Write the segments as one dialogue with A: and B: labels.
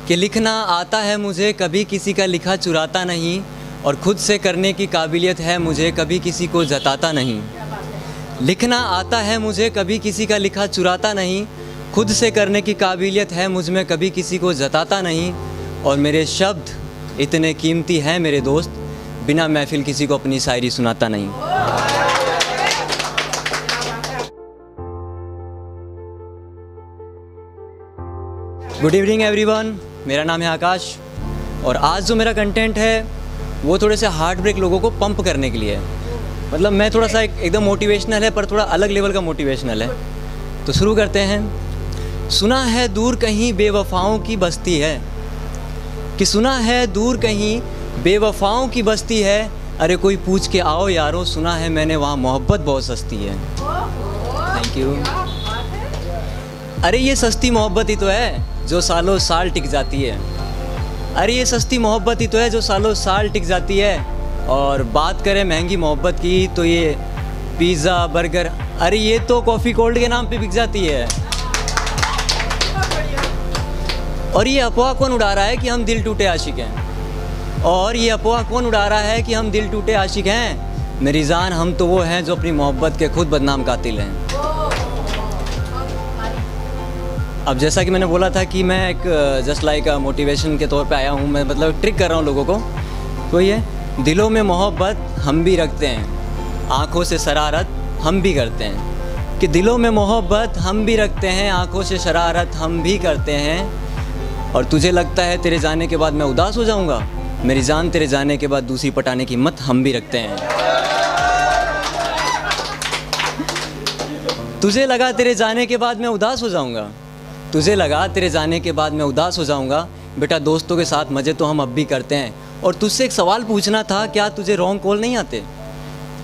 A: कि लिखना आता है मुझे, कभी किसी का लिखा चुराता नहीं, और खुद से करने की काबिलियत है मुझे, कभी किसी को जताता नहीं। लिखना आता है मुझे, कभी किसी का लिखा चुराता नहीं, खुद से करने की काबिलियत है मुझ में, कभी किसी को जताता नहीं। और मेरे शब्द इतने कीमती हैं मेरे दोस्त, बिना महफिल किसी को अपनी शायरी सुनाता नहीं। गुड इवनिंग एवरीवन, मेरा नाम है आकाश और आज जो मेरा कंटेंट है वो थोड़े से हार्ट ब्रेक लोगों को पंप करने के लिए है। मतलब मैं थोड़ा सा एकदम मोटिवेशनल है, पर थोड़ा अलग लेवल का मोटिवेशनल है। तो शुरू करते हैं। सुना है दूर कहीं बेवफाओं की बस्ती है, कि सुना है दूर कहीं बेवफाओं की बस्ती है, अरे कोई पूछ के आओ यारों, सुना है मैंने वहाँ मोहब्बत बहुत सस्ती है। Thank you. अरे ये सस्ती मोहब्बत ही तो है जो सालों साल टिक जाती है। अरे ये सस्ती मोहब्बत ही तो है जो सालों साल टिक जाती है। और बात करें महंगी मोहब्बत की तो ये पिज़्ज़ा बर्गर, अरे ये तो कॉफ़ी कोल्ड के नाम पे बिक जाती है। और ये अफवाह कौन उड़ा रहा है कि हम दिल टूटे आशिक हैं? और ये अफवाह कौन उड़ा रहा है कि हम दिल टूटे आशिक हैं? मेरी जान, हम तो वो हैं जो अपनी मोहब्बत के खुद बदनाम कातिल हैं। अब जैसा कि मैंने बोला था कि मैं एक जस्ट लाइक मोटिवेशन के तौर पे आया हूँ, मैं मतलब ट्रिक कर रहा हूँ लोगों को। तो ये दिलों में मोहब्बत हम भी रखते हैं, आँखों से शरारत हम भी करते हैं। कि दिलों में मोहब्बत हम भी रखते हैं, आँखों से शरारत हम भी करते हैं। और तुझे लगता है तेरे जाने के बाद मैं उदास हो जाऊँगा? मेरी जान, तेरे जाने के बाद दूसरी पटाने की हिम्मत हम भी रखते हैं। तुझे लगा तेरे जाने के बाद मैं उदास हो जाऊँगा? तुझे लगा तेरे जाने के बाद मैं उदास हो जाऊँगा? बेटा, दोस्तों के साथ मज़े तो हम अब भी करते हैं। और तुझसे एक सवाल पूछना था, क्या तुझे रॉन्ग कॉल नहीं आते?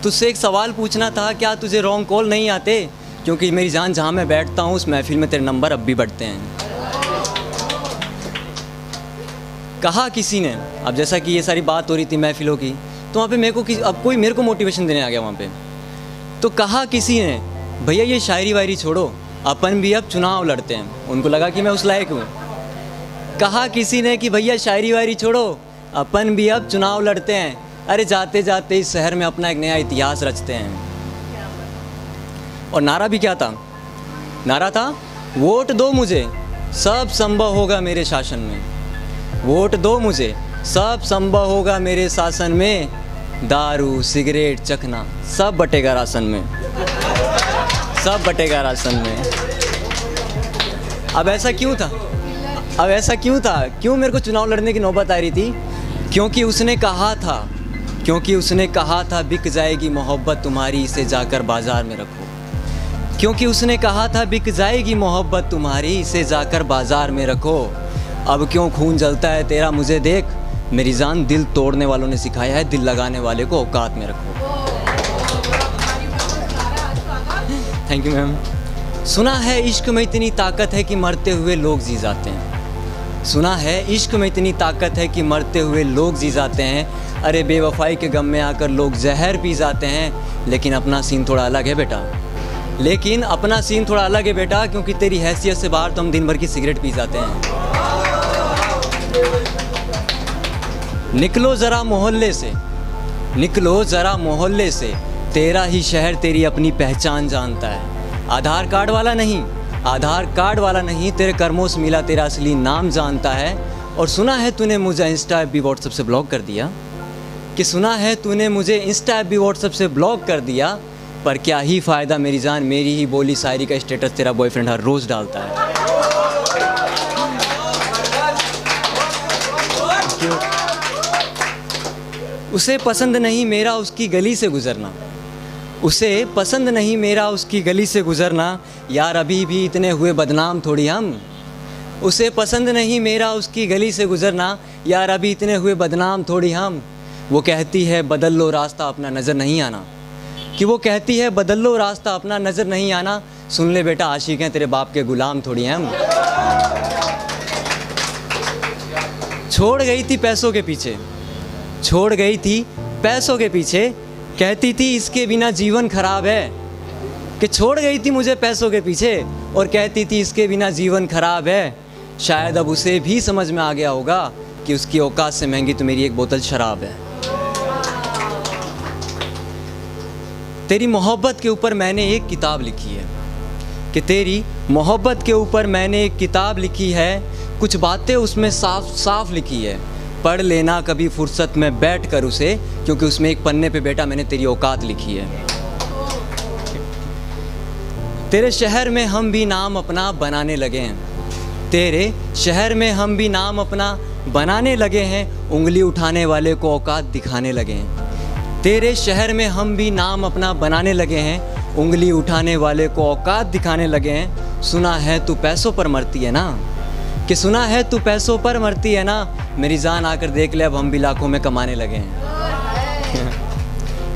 A: तुझसे एक सवाल पूछना था, क्या तुझे रॉन्ग कॉल नहीं आते? क्योंकि मेरी जान, जहाँ मैं बैठता हूँ उस महफिल में तेरे नंबर अब भी बढ़ते हैं। कहा किसी ने, अब जैसा कि ये सारी बात हो रही थी महफिलों की, तो वहाँ पे मेरे को मोटिवेशन देने आ गया वहाँ पे। तो कहा किसी ने, भैया ये शायरी वायरी छोड़ो, अपन भी अब चुनाव लड़ते हैं। उनको लगा कि मैं उस लायक हूँ। कहा किसी ने कि भैया शायरी वायरी छोड़ो, अपन भी अब चुनाव लड़ते हैं। अरे जाते जाते इस शहर में अपना एक नया इतिहास रचते हैं। और नारा भी क्या था? नारा था, वोट दो मुझे, सब संभव होगा मेरे शासन में। वोट दो मुझे, सब संभव होगा मेरे शासन में। दारू सिगरेट चखना सब बटेगा राशन में, सब बटेगा राशन में। अब ऐसा क्यों था? अब ऐसा क्यों था? क्यों मेरे को चुनाव लड़ने की नौबत आ रही थी? क्योंकि उसने कहा था बिक जाएगी मोहब्बत तुम्हारी, इसे जाकर बाजार में रखो। क्योंकि उसने कहा था बिक जाएगी मोहब्बत तुम्हारी, इसे जाकर बाजार में रखो। अब क्यों खून जलता है तेरा मुझे देख, मेरी जान, दिल तोड़ने वालों ने सिखाया है दिल लगाने वाले को औकात में रखो। Thank you ma'am. सुना है इश्क में इतनी ताकत है कि मरते हुए लोग जी जाते हैं। सुना है इश्क में इतनी ताकत है कि मरते हुए लोग जी जाते हैं। अरे बेवफाई के गम में आकर लोग जहर पी जाते हैं। लेकिन अपना सीन थोड़ा अलग है बेटा, लेकिन अपना सीन थोड़ा अलग है बेटा, क्योंकि तेरी हैसियत से बाहर तो हम दिन भर की सिगरेट पी जाते हैं। निकलो ज़रा मोहल्ले से, निकलो ज़रा मोहल्ले से, तेरा ही शहर तेरी अपनी पहचान जानता है। आधार कार्ड वाला नहीं, आधार कार्ड वाला नहीं, तेरे कर्मों से मिला तेरा असली नाम जानता है। और सुना है तूने मुझे इंस्टा ऐप भी व्हाट्सएप से ब्लॉक कर दिया, कि सुना है तूने मुझे इंस्टा ऐप भी व्हाट्सएप से ब्लॉक कर दिया। पर क्या ही फ़ायदा मेरी जान, मेरी ही बोली शायरी का स्टेटस तेरा बॉयफ्रेंड हर रोज़ डालता है। उसे पसंद नहीं मेरा उसकी गली से गुजरना, उसे पसंद नहीं मेरा उसकी गली से गुजरना। यार अभी भी इतने हुए बदनाम थोड़ी हम। उसे पसंद नहीं मेरा उसकी गली से गुजरना, यार अभी इतने हुए बदनाम थोड़ी हम। वो कहती है बदल लो रास्ता अपना नज़र नहीं आना, कि वो कहती है बदल लो रास्ता अपना नज़र नहीं आना। सुन ले बेटा, आशिक हैं तेरे बाप के गुलाम थोड़ी हम। छोड़ गई थी पैसों के पीछे, छोड़ गई थी पैसों के पीछे, कहती थी इसके बिना जीवन खराब है। कि छोड़ गई थी मुझे पैसों के पीछे और कहती थी इसके बिना जीवन खराब है। शायद अब उसे भी समझ में आ गया होगा कि उसकी औकात से महंगी तो मेरी एक बोतल शराब है। तेरी मोहब्बत के ऊपर मैंने एक किताब लिखी है, कि तेरी मोहब्बत के ऊपर मैंने एक किताब लिखी है, कुछ बातें उसमें साफ साफ लिखी है, पढ़ लेना कभी फुर्सत में बैठ कर उसे, क्योंकि उसमें एक पन्ने पे बेटा मैंने तेरी औकात लिखी है। तेरे शहर में हम भी नाम अपना बनाने लगे हैं, तेरे शहर में हम भी नाम अपना बनाने लगे हैं, उंगली उठाने वाले को औकात दिखाने लगे हैं। तेरे शहर में हम भी नाम अपना बनाने लगे हैं, उंगली उठाने वाले को औकात दिखाने लगे हैं। सुना है तू पैसों पर मरती है ना, कि सुना है तू पैसों पर मरती है ना, मेरी जान आकर देख ले अब हम भी लाखों में कमाने लगे हैं।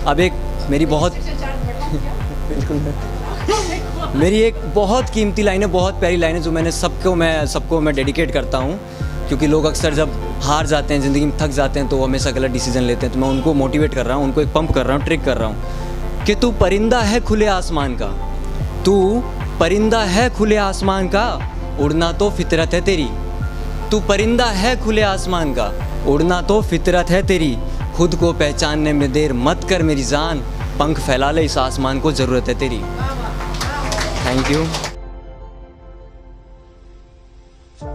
A: अब एक मेरी एक बहुत कीमती लाइन है, बहुत प्यारी लाइन है, जो मैं सबको डेडिकेट करता हूँ, क्योंकि लोग अक्सर जब हार जाते हैं, ज़िंदगी में थक जाते हैं, तो वो हमेशा गलत डिसीजन लेते हैं। तो मैं उनको मोटिवेट कर रहा हूँ, उनको एक पंप कर रहा हूँ, ट्रिक कर रहा हूँ कि तू परिंदा है खुले आसमान का, तू परिंदा है खुले आसमान का, उड़ना तो फितरत है तेरी। तू परिंदा है खुले आसमान का, उड़ना तो फितरत है तेरी। खुद को पहचानने में देर मत कर मेरी जान, पंख फैला ले इस आसमान को ज़रूरत है तेरी। Thank you.